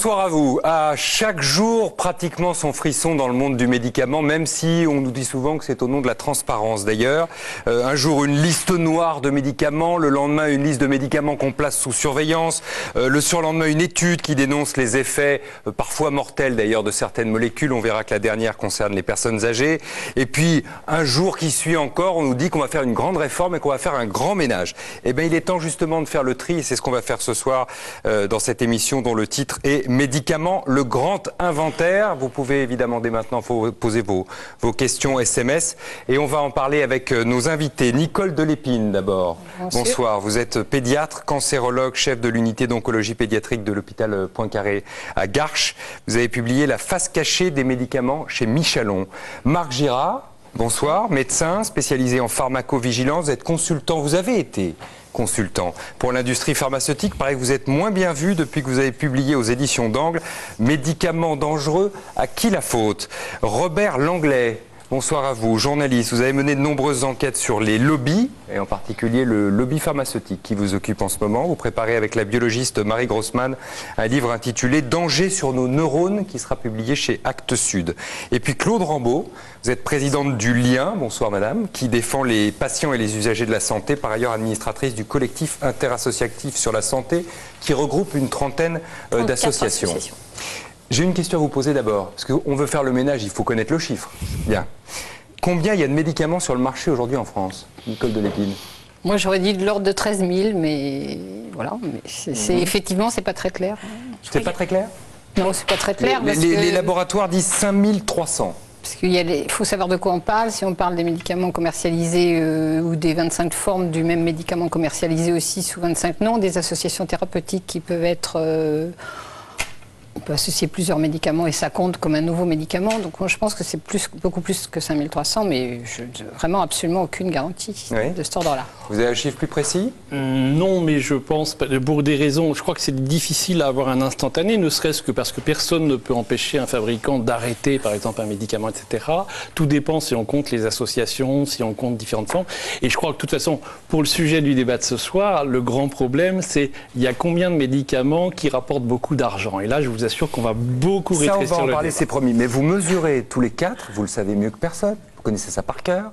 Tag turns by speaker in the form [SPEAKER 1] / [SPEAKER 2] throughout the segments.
[SPEAKER 1] Bonsoir à vous. À chaque jour, pratiquement son frisson dans le monde du médicament, même si on nous dit souvent que c'est au nom de la transparence d'ailleurs. Un jour, une liste noire de médicaments, le lendemain, une liste de médicaments qu'on place sous surveillance, le surlendemain, une étude qui dénonce les effets, parfois mortels d'ailleurs, de certaines molécules. On verra que la dernière concerne les personnes âgées. Et puis, un jour qui suit encore, on nous dit qu'on va faire une grande réforme et qu'on va faire un grand ménage. Eh bien, il est temps justement de faire le tri et c'est ce qu'on va faire ce soir dans cette émission dont le titre et médicaments, le grand inventaire. Vous pouvez évidemment dès maintenant poser vos questions SMS et on va en parler avec nos invités. Nicole Delépine d'abord. Bonsoir. Vous êtes pédiatre, cancérologue, chef de l'unité d'oncologie pédiatrique de l'hôpital Poincaré à Garches. Vous avez publié La face cachée des médicaments chez Michalon. Marc Girard, bonsoir, médecin spécialisé en pharmacovigilance. Vous êtes consultant, vous avez été consultant pour l'industrie pharmaceutique. Pareil que vous êtes moins bien vu depuis que vous avez publié aux éditions d'Angle Médicaments dangereux, à qui la faute? Robert Langlais, bonsoir à vous, journaliste. Vous avez mené de nombreuses enquêtes sur les lobbies, et en particulier le lobby pharmaceutique qui vous occupe en ce moment. Vous préparez avec la biologiste Marie Grossman un livre intitulé « Danger sur nos neurones » qui sera publié chez Actes Sud. Et puis Claude Rambaud, vous êtes présidente du Lien, bonsoir madame, qui défend les patients et les usagers de la santé, par ailleurs administratrice du collectif interassociatif sur la santé, qui regroupe une trentaine d'associations. J'ai une question à vous poser d'abord, parce qu'on veut faire le ménage, il faut connaître le chiffre. Bien. Combien il y a de médicaments sur le marché aujourd'hui en France, Nicole Delépine?
[SPEAKER 2] Moi, j'aurais dit de l'ordre de 13 000, mais voilà. Mais effectivement, c'est pas très clair.
[SPEAKER 1] C'est pas très clair?
[SPEAKER 2] Non, c'est pas très clair.
[SPEAKER 1] Les laboratoires disent 5300.
[SPEAKER 2] Parce qu'il faut savoir de quoi on parle. Si on parle des médicaments commercialisés ou des 25 formes du même médicament commercialisé aussi sous 25 noms, des associations thérapeutiques qui peuvent être... on peut associer plusieurs médicaments et ça compte comme un nouveau médicament. Donc je pense que c'est beaucoup plus que 5300, mais vraiment absolument aucune garantie de cet ordre-là.
[SPEAKER 1] Vous avez un chiffre plus précis?
[SPEAKER 3] Non, mais je pense, pour des raisons, je crois que c'est difficile à avoir un instantané, ne serait-ce que parce que personne ne peut empêcher un fabricant d'arrêter, par exemple, un médicament, etc. Tout dépend si on compte les associations, si on compte différentes formes. Et je crois que de toute façon, pour le sujet du débat de ce soir, le grand problème, c'est il y a combien de médicaments qui rapportent beaucoup d'argent. Et là, je vous assure qu'on va beaucoup rétrécir le débat.
[SPEAKER 1] Ça, on va en parler, c'est promis. Mais vous mesurez tous les quatre, vous le savez mieux que personne, vous connaissez ça par cœur,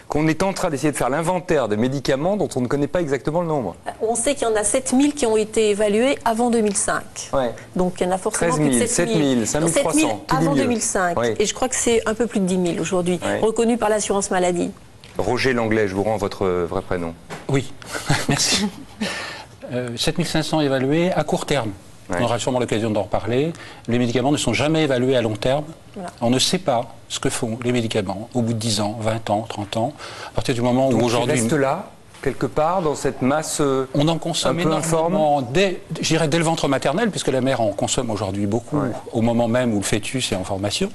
[SPEAKER 1] qu'on est en train d'essayer de faire l'inventaire des médicaments dont on ne connaît pas exactement le nombre.
[SPEAKER 4] On sait qu'il y en a 7000 qui ont été évalués avant 2005.
[SPEAKER 1] Ouais.
[SPEAKER 4] Donc il y en a forcément
[SPEAKER 1] 13 000,
[SPEAKER 4] plus de
[SPEAKER 1] 7000, 5300.
[SPEAKER 4] Avant 2005.
[SPEAKER 1] Ouais.
[SPEAKER 4] Et je crois que c'est un peu plus de 10 000 aujourd'hui, reconnus par l'assurance maladie.
[SPEAKER 1] Roger Langlais, je vous rends votre vrai prénom.
[SPEAKER 5] Oui, merci. 7500 évalués à court terme. On aura sûrement l'occasion d'en reparler. Les médicaments ne sont jamais évalués à long terme. Voilà. On ne sait pas ce que font les médicaments au bout de 10 ans, 20 ans, 30 ans. À partir du moment où aujourd'hui...
[SPEAKER 1] Donc, ils restent là, quelque part, dans cette masse
[SPEAKER 5] on en consomme énormément dès le ventre maternel, puisque la mère en consomme aujourd'hui beaucoup, au moment même où le fœtus est en formation.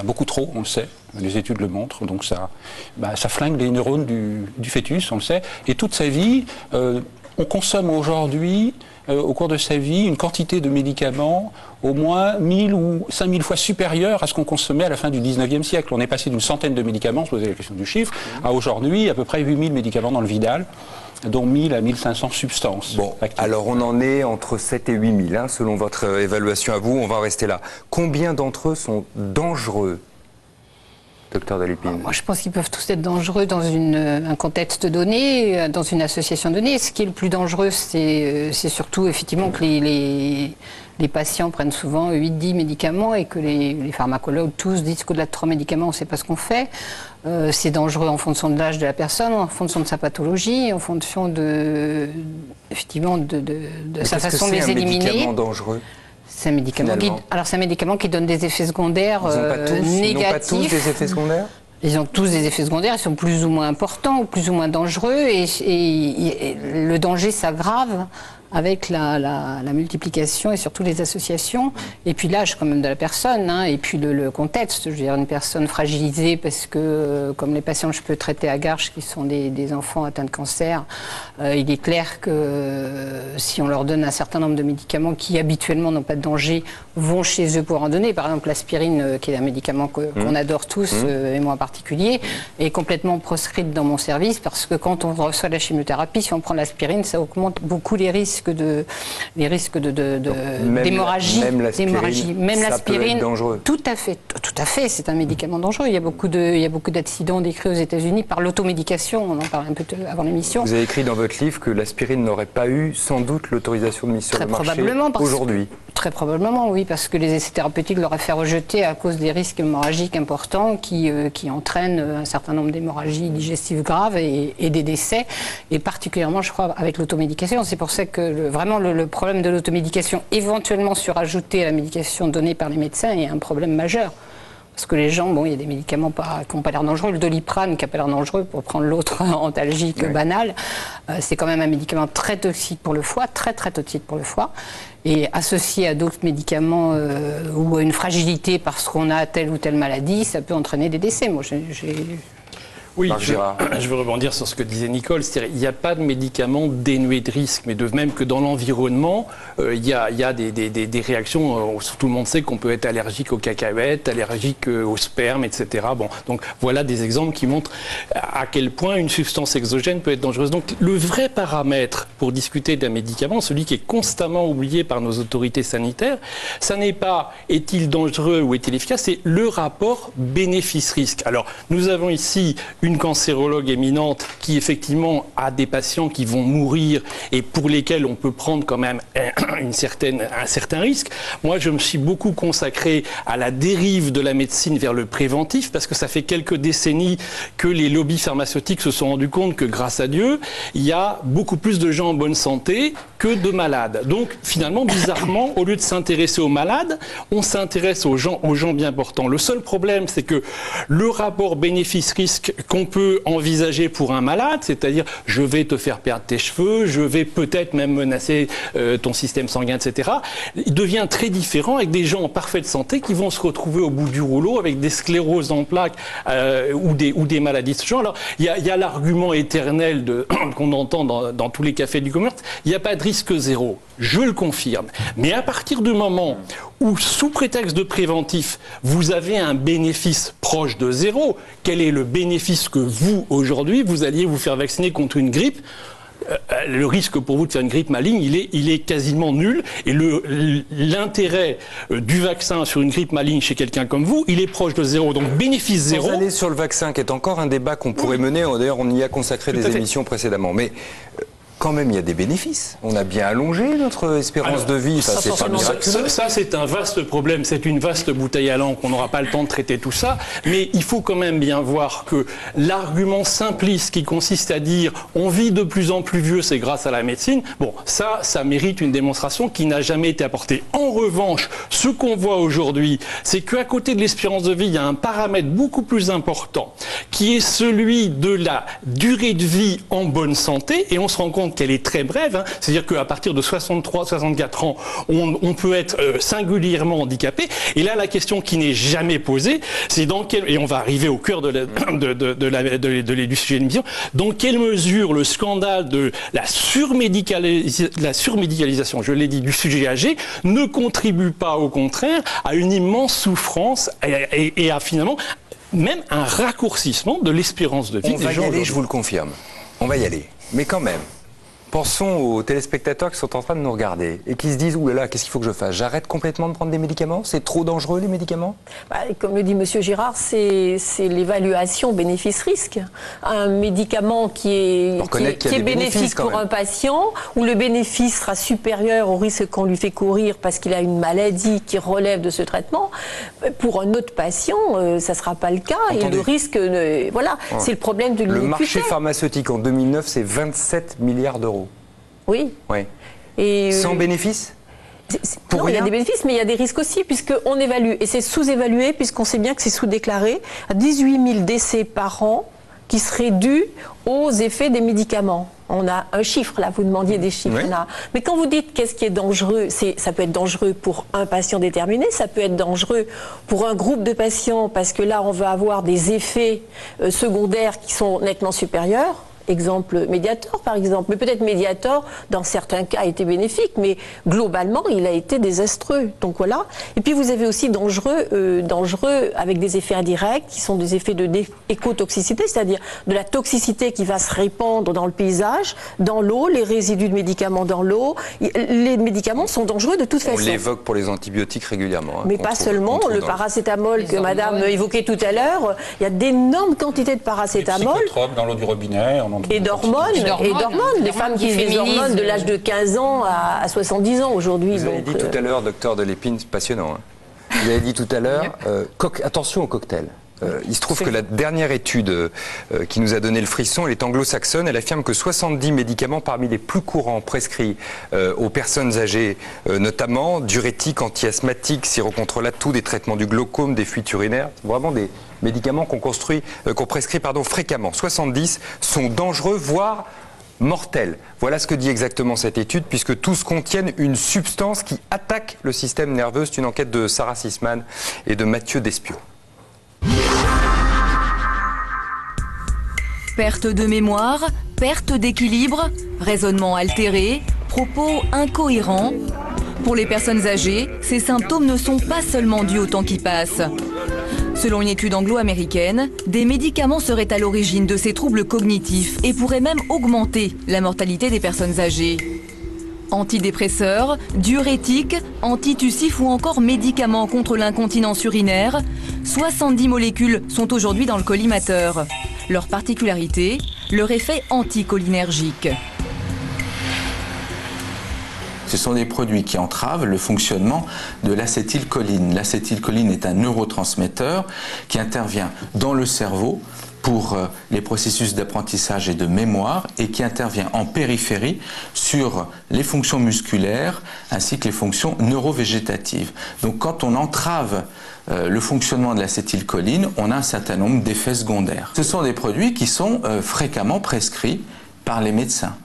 [SPEAKER 5] Beaucoup trop, on le sait, les études le montrent, donc ça flingue les neurones du fœtus, on le sait. Et toute sa vie, on consomme aujourd'hui... au cours de sa vie, une quantité de médicaments au moins 1000 ou 5000 fois supérieure à ce qu'on consommait à la fin du 19e siècle. On est passé d'une centaine de médicaments, on se posait la question du chiffre, à aujourd'hui à peu près 8000 médicaments dans le Vidal, dont 1000 à 1500 substances.
[SPEAKER 1] Bon, alors on en est entre 7 et 8000, selon votre évaluation à vous, on va en rester là. Combien d'entre eux sont dangereux, docteur Delépine?
[SPEAKER 2] Moi, je pense qu'ils peuvent tous être dangereux dans un contexte donné, dans une association donnée. Ce qui est le plus dangereux, c'est surtout effectivement que les patients prennent souvent 8-10 médicaments et que les pharmacologues tous disent qu'au-delà de 3 médicaments, on ne sait pas ce qu'on fait. C'est dangereux en fonction de l'âge de la personne, en fonction de sa pathologie, en fonction effectivement de sa façon de les éliminer.
[SPEAKER 1] C'est un médicament dangereux?
[SPEAKER 2] C'est un médicament qui donne des effets secondaires négatifs. Ils n'ont pas tous des effets secondaires? Ils ont tous des effets secondaires, ils sont plus ou moins importants ou plus ou moins dangereux et le danger s'aggrave avec la multiplication et surtout les associations, et puis l'âge quand même de la personne, et puis le contexte. Je veux dire, une personne fragilisée parce que, comme les patients que je peux traiter à Garches, qui sont des enfants atteints de cancer, il est clair que si on leur donne un certain nombre de médicaments qui habituellement n'ont pas de danger, vont chez eux pour en donner. Par exemple, l'aspirine, qui est un médicament qu'on adore tous, et moi en particulier, est complètement proscrite dans mon service parce que quand on reçoit la chimiothérapie, si on prend l'aspirine, ça augmente beaucoup les risques risques d'hémorragie.
[SPEAKER 1] Même l'aspirine, dangereux.
[SPEAKER 2] Tout à fait, c'est un médicament dangereux. Il y a beaucoup d'accidents décrits aux États-Unis par l'automédication. On en parlait un peu avant l'émission.
[SPEAKER 1] Vous avez écrit dans votre livre que l'aspirine n'aurait pas eu sans doute l'autorisation de mise sur le marché aujourd'hui.
[SPEAKER 2] Très probablement, oui, parce que les essais thérapeutiques l'auraient fait rejeter à cause des risques hémorragiques importants qui entraînent un certain nombre d'hémorragies digestives graves et des décès, et particulièrement, je crois, avec l'automédication. C'est pour ça que le problème de l'automédication, éventuellement surajouté à la médication donnée par les médecins, est un problème majeur. Parce que les gens, il y a des médicaments qui n'ont pas l'air dangereux. Le Doliprane, qui n'a pas l'air dangereux, pour prendre l'autre antalgique banal, c'est quand même un médicament très toxique pour le foie, très très toxique pour le foie. Et associé à d'autres médicaments ou à une fragilité parce qu'on a telle ou telle maladie, ça peut entraîner des décès. Moi,
[SPEAKER 3] Oui, je veux rebondir sur ce que disait Nicole. C'est-à-dire, il n'y a pas de médicament dénué de risque, mais de même que dans l'environnement, il y a des réactions. Tout le monde sait qu'on peut être allergique aux cacahuètes, allergique au sperme, etc. Bon, donc voilà des exemples qui montrent à quel point une substance exogène peut être dangereuse. Donc le vrai paramètre pour discuter d'un médicament, celui qui est constamment oublié par nos autorités sanitaires, ça n'est pas est-il dangereux ou est-il efficace, c'est le rapport bénéfice-risque. Alors nous avons ici une cancérologue éminente qui effectivement a des patients qui vont mourir et pour lesquels on peut prendre quand même un certain risque. Moi, je me suis beaucoup consacré à la dérive de la médecine vers le préventif parce que ça fait quelques décennies que les lobbies pharmaceutiques se sont rendus compte que grâce à Dieu, il y a beaucoup plus de gens en bonne santé que de malades. Donc finalement, bizarrement, au lieu de s'intéresser aux malades, on s'intéresse aux gens bien portants. Le seul problème, c'est que le rapport bénéfice-risque qu'on peut envisager pour un malade, c'est-à-dire je vais te faire perdre tes cheveux, je vais peut-être même menacer ton système sanguin, etc., il devient très différent avec des gens en parfaite santé qui vont se retrouver au bout du rouleau avec des scléroses en plaques ou des maladies de ce genre. Alors, il y a l'argument éternel qu'on entend dans tous les cafés du commerce, il n'y a pas de risque zéro. Je le confirme. Mais à partir du moment où, sous prétexte de préventif, vous avez un bénéfice proche de zéro, quel est le bénéfice que vous, aujourd'hui, vous alliez vous faire vacciner contre une grippe ? Le risque pour vous de faire une grippe maligne, il est quasiment nul. Et l'intérêt du vaccin sur une grippe maligne chez quelqu'un comme vous, il est proche de zéro. Donc bénéfice zéro.
[SPEAKER 1] Sans aller sur le vaccin, qui est encore un débat qu'on pourrait mener. D'ailleurs, on y a consacré des émissions précédemment. Mais quand même, il y a des bénéfices. On a bien allongé notre espérance de vie. Ça, c'est pas miraculeux.
[SPEAKER 3] Ça, c'est un vaste problème. C'est une vaste bouteille à l'encre. On n'aura pas le temps de traiter tout ça. Mais il faut quand même bien voir que l'argument simpliste qui consiste à dire on vit de plus en plus vieux, c'est grâce à la médecine. Bon, ça mérite une démonstration qui n'a jamais été apportée. En revanche, ce qu'on voit aujourd'hui, c'est qu'à côté de l'espérance de vie, il y a un paramètre beaucoup plus important qui est celui de la durée de vie en bonne santé. Et on se rend compte qu'elle est très brève, c'est-à-dire qu'à partir de 63-64 ans, on peut être singulièrement handicapé. Et là, la question qui n'est jamais posée, c'est et on va arriver au cœur du sujet de l'émission, dans quelle mesure le scandale de la surmédicalisation, je l'ai dit, du sujet âgé, ne contribue pas, au contraire, à une immense souffrance et à finalement même un raccourcissement de l'espérance de vie des gens.
[SPEAKER 1] On va y aller, je vous le confirme. On va y aller. Mais quand même, pensons aux téléspectateurs qui sont en train de nous regarder et qui se disent « Ouh là là, qu'est-ce qu'il faut que je fasse ? J'arrête complètement de prendre des médicaments ? C'est trop dangereux, les médicaments ?»
[SPEAKER 4] Comme le dit M. Girard, c'est l'évaluation bénéfice-risque. Un médicament qui est bénéfique pour un patient, où le bénéfice sera supérieur au risque qu'on lui fait courir parce qu'il a une maladie qui relève de ce traitement, pour un autre patient, ça ne sera pas le cas. Attendez. Et le risque, c'est le problème de l'iniquité.
[SPEAKER 1] Le marché pharmaceutique en 2009, c'est 27 milliards d'euros.
[SPEAKER 4] Oui.
[SPEAKER 1] Et sans bénéfice ?
[SPEAKER 4] Non, il y a des bénéfices, mais il y a des risques aussi, puisqu'on évalue, et c'est sous-évalué, puisqu'on sait bien que c'est sous-déclaré, à 18 000 décès par an qui seraient dus aux effets des médicaments. On a un chiffre, là, vous demandiez des chiffres.
[SPEAKER 1] Oui.
[SPEAKER 4] Là. Mais quand vous dites qu'est-ce qui est dangereux, ça peut être dangereux pour un patient déterminé, ça peut être dangereux pour un groupe de patients, parce que là, on va avoir des effets secondaires qui sont nettement supérieurs. Exemple Mediator, par exemple. Mais peut-être Mediator, dans certains cas, a été bénéfique, mais globalement, il a été désastreux. Donc voilà. Et puis vous avez aussi dangereux avec des effets indirects, qui sont des effets d'écotoxicité, c'est-à-dire de la toxicité qui va se répandre dans le paysage, dans l'eau, les résidus de médicaments dans l'eau. Les médicaments sont dangereux de toute façon.
[SPEAKER 1] On l'évoque pour les antibiotiques régulièrement.
[SPEAKER 4] Mais pas seulement. Le paracétamol que Madame évoquait tout à l'heure, il y a d'énormes quantités de paracétamol.
[SPEAKER 5] Des psychotropes dans l'eau du robinet.
[SPEAKER 4] Et d'hormones. Les femmes qui font des hormones de l'âge de 15 ans à 70 ans aujourd'hui.
[SPEAKER 1] Vous avez dit tout à l'heure, docteur Delépine, c'est passionnant. Hein. Vous avez dit tout à l'heure, attention au cocktail. Il se trouve que la dernière étude qui nous a donné le frisson, elle est anglo-saxonne. Elle affirme que 70 médicaments parmi les plus courants prescrits aux personnes âgées, notamment diurétiques, anti-asthmatiques, sirocontrolates, des traitements du glaucome, des fuites urinaires, vraiment des médicaments qu'on prescrit fréquemment. 70 sont dangereux, voire mortels. Voilà ce que dit exactement cette étude, puisque tous contiennent une substance qui attaque le système nerveux. C'est une enquête de Sarah Sisman et de Mathieu Despiau.
[SPEAKER 6] Perte de mémoire, perte d'équilibre, raisonnement altéré, propos incohérents. Pour les personnes âgées, ces symptômes ne sont pas seulement dus au temps qui passe. Selon une étude anglo-américaine, des médicaments seraient à l'origine de ces troubles cognitifs et pourraient même augmenter la mortalité des personnes âgées. Antidépresseurs, diurétiques, antitussifs ou encore médicaments contre l'incontinence urinaire, 70 molécules sont aujourd'hui dans le collimateur. Leur particularité, leur effet anticholinergique.
[SPEAKER 7] Ce sont des produits qui entravent le fonctionnement de l'acétylcholine. L'acétylcholine est un neurotransmetteur qui intervient dans le cerveau pour les processus d'apprentissage et de mémoire et qui intervient en périphérie sur les fonctions musculaires ainsi que les fonctions neurovégétatives. Donc quand on entrave le fonctionnement de l'acétylcholine, on a un certain nombre d'effets secondaires. Ce sont des produits qui sont fréquemment prescrits par les médecins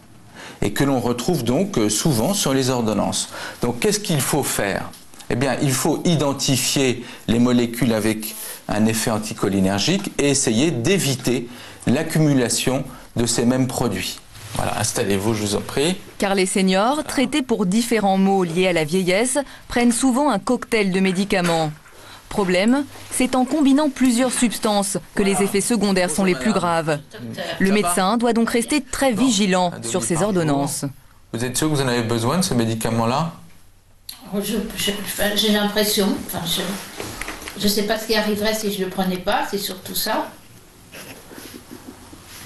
[SPEAKER 7] et que l'on retrouve donc souvent sur les ordonnances. Donc qu'est-ce qu'il faut faire ? Eh bien, il faut identifier les molécules avec un effet anticholinergique et essayer d'éviter l'accumulation de ces mêmes produits. Voilà, installez-vous, je vous en prie.
[SPEAKER 6] Car les seniors, traités pour différents maux liés à la vieillesse, prennent souvent un cocktail de médicaments. Problème, c'est en combinant plusieurs substances que les effets secondaires sont les plus graves. Le médecin doit donc rester très vigilant sur ses ordonnances.
[SPEAKER 7] Vous êtes sûr que vous en avez besoin de ce médicament-là ?
[SPEAKER 8] J'ai l'impression, je ne sais pas ce qui arriverait si je ne le prenais pas, c'est surtout ça.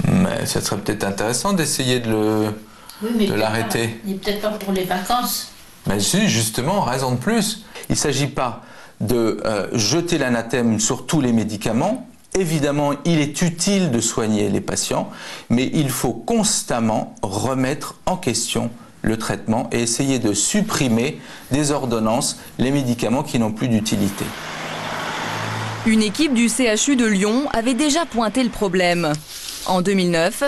[SPEAKER 7] Mais ça serait peut-être intéressant d'essayer de l'arrêter.
[SPEAKER 8] Mais peut-être pas pour les vacances.
[SPEAKER 7] Mais si, justement, raison de plus. Il ne s'agit pas de jeter l'anathème sur tous les médicaments. Évidemment, il est utile de soigner les patients, mais il faut constamment remettre en question le traitement et essayer de supprimer des ordonnances les médicaments qui n'ont plus d'utilité.
[SPEAKER 6] Une équipe du CHU de Lyon avait déjà pointé le problème. En 2009,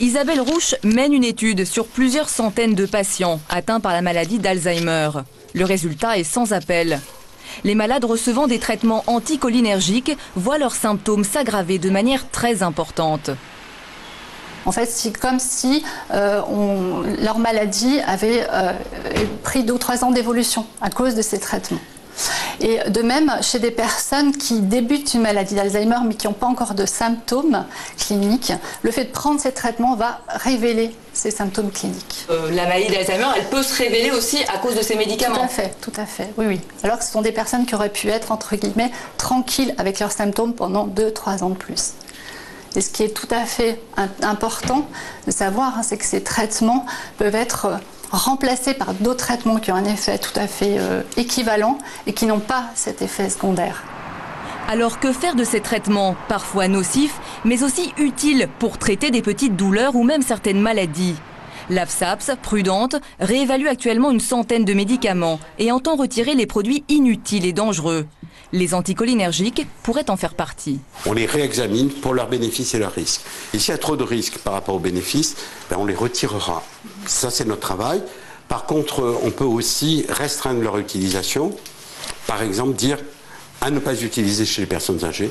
[SPEAKER 6] Isabelle Rouche mène une étude sur plusieurs centaines de patients atteints par la maladie d'Alzheimer. Le résultat est sans appel. Les malades recevant des traitements anticholinergiques voient leurs symptômes s'aggraver de manière très importante.
[SPEAKER 9] En fait, c'est comme si leur maladie avait pris 2 ou 3 ans d'évolution à cause de ces traitements. Et de même, chez des personnes qui débutent une maladie d'Alzheimer mais qui n'ont pas encore de symptômes cliniques, le fait de prendre ces traitements va révéler ces symptômes cliniques.
[SPEAKER 6] La maladie d'Alzheimer, elle peut se révéler aussi à cause de ces médicaments.
[SPEAKER 9] Tout à fait, oui. Alors que ce sont des personnes qui auraient pu être, entre guillemets, tranquilles avec leurs symptômes pendant 2-3 ans de plus. Et ce qui est tout à fait important de savoir, c'est que ces traitements peuvent être remplacés par d'autres traitements qui ont un effet tout à fait équivalent et qui n'ont pas cet effet secondaire.
[SPEAKER 6] Alors que faire de ces traitements, parfois nocifs, mais aussi utiles pour traiter des petites douleurs ou même certaines maladies ? L'AFSAPS, prudente, réévalue actuellement une centaine de médicaments et entend retirer les produits inutiles et dangereux. Les anticholinergiques pourraient en faire partie.
[SPEAKER 10] On les réexamine pour leurs bénéfices et leurs risques. Et s'il y a trop de risques par rapport aux bénéfices, on les retirera. Ça, c'est notre travail. Par contre, on peut aussi restreindre leur utilisation. Par exemple, dire à ne pas utiliser chez les personnes âgées,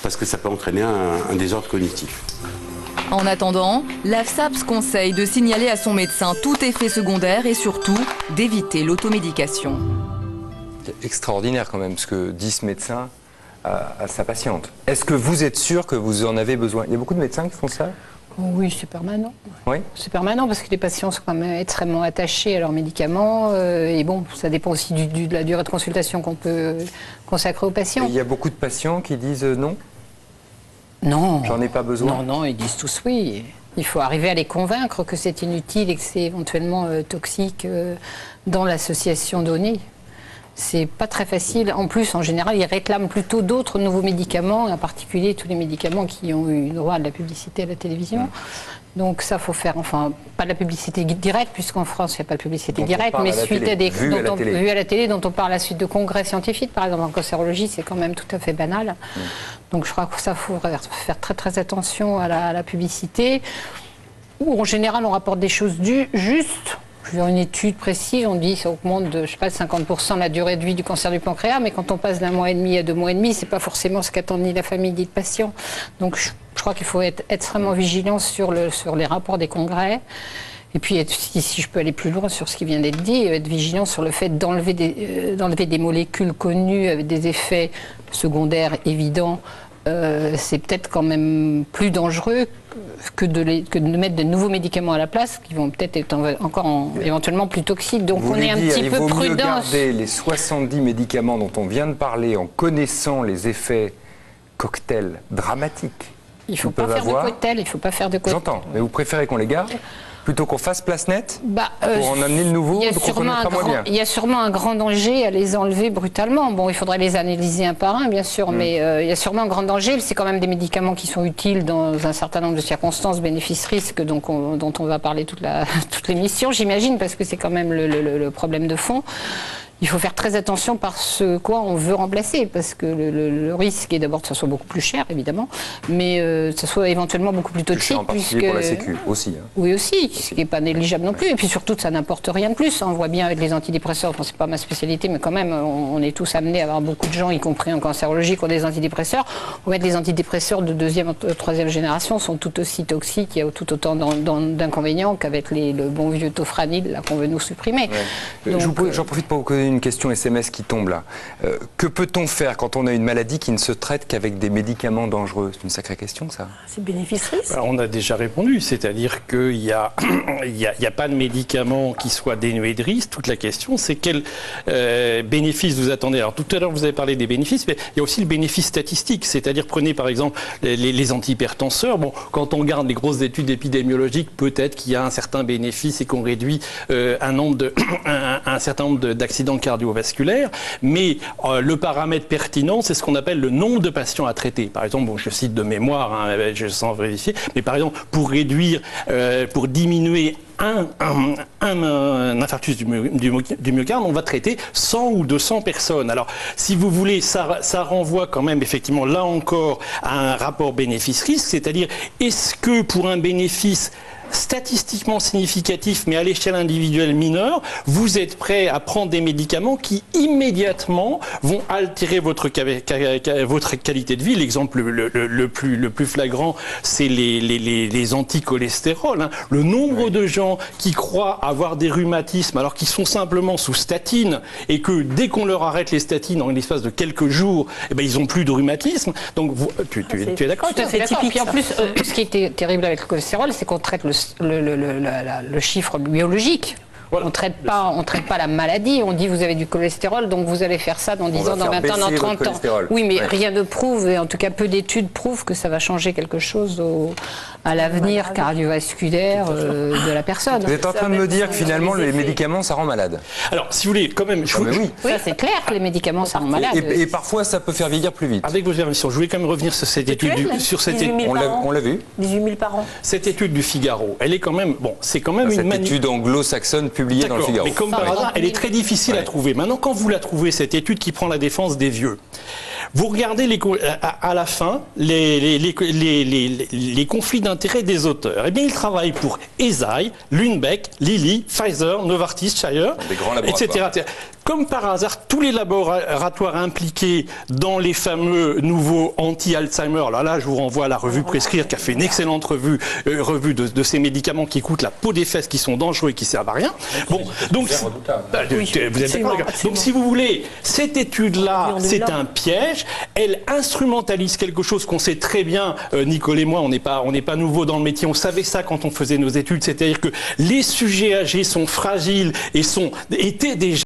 [SPEAKER 10] parce que ça peut entraîner un désordre cognitif.
[SPEAKER 6] En attendant, l'AFSAPS conseille de signaler à son médecin tout effet secondaire et surtout d'éviter l'automédication.
[SPEAKER 1] C'est extraordinaire quand même ce que dit ce médecin à sa patiente. Est-ce que vous êtes sûr que vous en avez besoin? Il y a beaucoup de médecins qui font ça?
[SPEAKER 2] Oui, c'est permanent.
[SPEAKER 1] Oui.
[SPEAKER 2] C'est permanent parce que les patients sont quand même extrêmement attachés à leurs médicaments. Et bon, ça dépend aussi de la durée de consultation qu'on peut consacrer aux patients.
[SPEAKER 1] Et il y a beaucoup de patients qui disent non?
[SPEAKER 2] Non.
[SPEAKER 1] J'en ai pas besoin?
[SPEAKER 2] Non, ils disent tous oui. Il faut arriver à les convaincre que c'est inutile et que c'est éventuellement toxique dans l'association donnée. C'est pas très facile. En plus, en général, ils réclament plutôt d'autres nouveaux médicaments, en particulier tous les médicaments qui ont eu droit à de la publicité à la télévision. Donc ça, faut faire, enfin, pas de la publicité directe, puisqu'en France, il n'y a pas de publicité directe, mais suite à des vues à la télé, dont on parle à la suite de congrès scientifiques, par exemple en cancérologie, c'est quand même tout à fait banal. Donc je crois que ça, faut faire très très attention à la publicité, où en général, on rapporte des choses justes. Dans une étude précise, on dit que ça augmente de, je sais pas, de 50% la durée de vie du cancer du pancréas, mais quand on passe d'1 mois et demi à 2 mois et demi, c'est pas forcément ce qu'attend ni la famille ni le patient. Donc je crois qu'il faut être extrêmement vigilant sur les rapports des congrès. Et puis, si je peux aller plus loin sur ce qui vient d'être dit, être vigilant sur le fait d'enlever des molécules connues avec des effets secondaires évidents. C'est peut-être quand même plus dangereux que de mettre de nouveaux médicaments à la place qui vont peut-être être encore éventuellement plus toxiques. Donc on est un petit peu prudent. Il vaut mieux garder
[SPEAKER 1] les 70 médicaments dont on vient de parler en connaissant les effets cocktails dramatiques.
[SPEAKER 2] Il ne faut pas faire de cocktail, il ne faut pas faire de cocktail.
[SPEAKER 1] J'entends, mais vous préférez qu'on les garde plutôt qu'on fasse place nette pour en amener de nouveau, qu'on connaîtra moins bien.
[SPEAKER 2] Il y a sûrement un grand danger à les enlever brutalement. Bon, il faudrait les analyser un par un, bien sûr, mais il y a sûrement un grand danger. C'est quand même des médicaments qui sont utiles dans un certain nombre de circonstances, bénéfices-risques, dont on va parler toute l'émission, j'imagine, parce que c'est quand même le problème de fond. Il faut faire très attention par ce quoi on veut remplacer, parce que le risque est d'abord que ça soit beaucoup plus cher, évidemment, mais que ça soit éventuellement beaucoup plus toxique.
[SPEAKER 1] En particulier pour la Sécu, aussi. Hein.
[SPEAKER 2] Oui, aussi, ce qui n'est pas négligeable non plus. Et puis surtout, ça n'apporte rien de plus. On voit bien avec les antidépresseurs, enfin, c'est pas ma spécialité, mais quand même, on est tous amenés à avoir beaucoup de gens, y compris en cancérologie, qui ont des antidépresseurs. En fait, les antidépresseurs de 2e, 3e génération sont tout aussi toxiques, il y a tout autant d'inconvénients qu'avec le bon vieux tofranil qu'on veut nous supprimer.
[SPEAKER 1] Ouais. J'en profite pour vous poser une question SMS qui tombe là. Que peut-on faire quand on a une maladie qui ne se traite qu'avec des médicaments dangereux? C'est une sacrée question, ça.
[SPEAKER 4] C'est bénéfice-risque.
[SPEAKER 3] On a déjà répondu, c'est-à-dire qu'il n'y a pas de médicament qui soit dénué de risque. Toute la question, c'est quel bénéfice vous attendez. Alors tout à l'heure, vous avez parlé des bénéfices, mais il y a aussi le bénéfice statistique, c'est-à-dire prenez par exemple les antihypertenseurs. Bon, quand on regarde les grosses études épidémiologiques, peut-être qu'il y a un certain bénéfice et qu'on réduit un certain nombre d'accidents cardiovasculaires, mais le paramètre pertinent, c'est ce qu'on appelle le nombre de patients à traiter. Par exemple, bon, je cite de mémoire, hein, je sens vérifier, mais par exemple, pour diminuer un infarctus du myocarde, on va traiter 100 ou 200 personnes. Alors, si vous voulez, ça renvoie quand même, effectivement, là encore, à un rapport bénéfice-risque, c'est-à-dire, est-ce que pour un bénéfice statistiquement significatif, mais à l'échelle individuelle mineure, vous êtes prêt à prendre des médicaments qui immédiatement vont altérer votre qualité de vie. L'exemple le plus flagrant, c'est les anticholestérol. Hein. Le nombre de gens qui croient avoir des rhumatismes alors qu'ils sont simplement sous statine et que dès qu'on leur arrête les statines en l'espace de quelques jours, eh ben, ils n'ont plus de rhumatisme. Donc tu es d'accord?
[SPEAKER 2] Tout à fait d'accord. Puis en plus, ce qui était terrible avec le cholestérol, c'est qu'on traite le chiffre biologique. Voilà. On traite pas la maladie. On dit vous avez du cholestérol, donc vous allez faire ça dans 10 ans, dans 20 ans, dans 30 ans. Oui, mais rien ne prouve, et en tout cas peu d'études prouvent que ça va changer quelque chose à l'avenir cardiovasculaire de la personne.
[SPEAKER 1] Vous êtes en train de me dire que finalement les médicaments ça rend malade?
[SPEAKER 3] Alors, si vous voulez, quand même...
[SPEAKER 2] Oui, ça c'est clair que les médicaments ça rend malade.
[SPEAKER 1] Et parfois ça peut faire vieillir plus vite.
[SPEAKER 3] Avec vos permissions, je voulais quand même revenir sur cette étude.
[SPEAKER 1] On l'a vu.
[SPEAKER 4] 18 000 par an.
[SPEAKER 3] Cette étude du Figaro, elle est quand même... Bon, c'est quand même
[SPEAKER 1] cette étude anglo-saxonne publiée dans le Figaro.
[SPEAKER 3] Mais comme par hasard, elle est très difficile à trouver. Maintenant, quand vous la trouvez, cette étude qui prend la défense des vieux, vous regardez à la fin les conflits d'intérêts des auteurs. Eh bien, ils travaillent pour Eisai, Lundbeck, Lilly, Pfizer, Novartis, Shire, etc. comme par hasard, tous les laboratoires impliqués dans les fameux nouveaux anti-Alzheimer, là, je vous renvoie à la revue Prescrire, qui a fait une excellente revue de ces médicaments qui coûtent la peau des fesses, qui sont dangereux et qui servent à rien. Bon, donc, vous êtes d'accord. Donc, si vous voulez, cette étude-là, c'est un piège. Elle instrumentalise quelque chose qu'on sait très bien, Nicole et moi, on n'est pas nouveaux dans le métier, on savait ça quand on faisait nos études, c'est-à-dire que les sujets âgés sont fragiles et étaient déjà